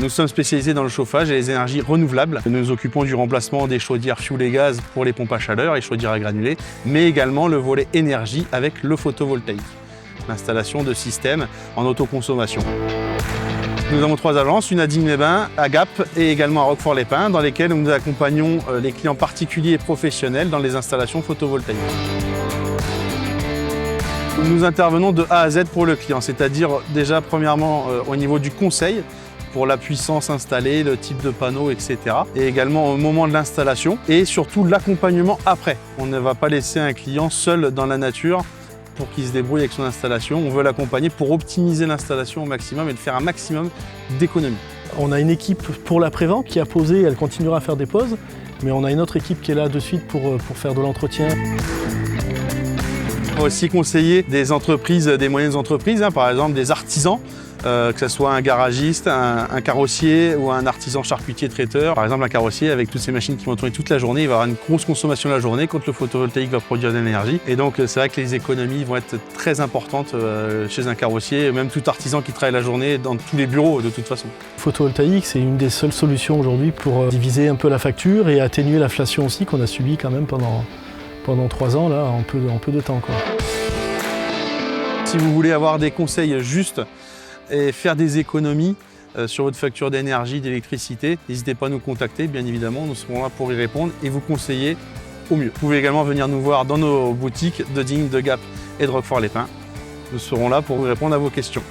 Nous sommes spécialisés dans le chauffage et les énergies renouvelables. Nous nous occupons du remplacement des chaudières fioul et gaz pour les pompes à chaleur et chaudières à granulés, mais également le volet énergie avec le photovoltaïque. L'installation de systèmes en autoconsommation. Nous avons 3 agences, une à Digne-les-Bains, à Gap et également à Roquefort-les-Pins, dans lesquelles nous accompagnons les clients particuliers et professionnels dans les installations photovoltaïques. Nous intervenons de A à Z pour le client, c'est-à-dire déjà premièrement au niveau du conseil, pour la puissance installée, le type de panneau, etc. Et également au moment de l'installation et surtout l'accompagnement après. On ne va pas laisser un client seul dans la nature pour qu'il se débrouille avec son installation. On veut l'accompagner pour optimiser l'installation au maximum et de faire un maximum d'économies. On a une équipe pour la prévente qui a posé, elle continuera à faire des pauses, mais on a une autre équipe qui est là de suite pour faire de l'entretien. On va aussi conseiller des entreprises, des moyennes entreprises, par exemple des artisans, que ce soit un garagiste, un carrossier ou un artisan charcutier traiteur. Par exemple, un carrossier avec toutes ces machines qui vont tourner toute la journée, il va avoir une grosse consommation la journée quand le photovoltaïque va produire de l'énergie. Et donc c'est vrai que les économies vont être très importantes chez un carrossier, même tout artisan qui travaille la journée dans tous les bureaux de toute façon. Le photovoltaïque, c'est une des seules solutions aujourd'hui pour diviser un peu la facture et atténuer l'inflation aussi qu'on a subie quand même pendant 3 ans là, en peu de temps, quoi. Si vous voulez avoir des conseils justes et faire des économies sur votre facture d'énergie, d'électricité, n'hésitez pas à nous contacter, bien évidemment, nous serons là pour y répondre et vous conseiller au mieux. Vous pouvez également venir nous voir dans nos boutiques de Digne, de Gap et de Roquefort-les-Pins. Nous serons là pour vous répondre à vos questions.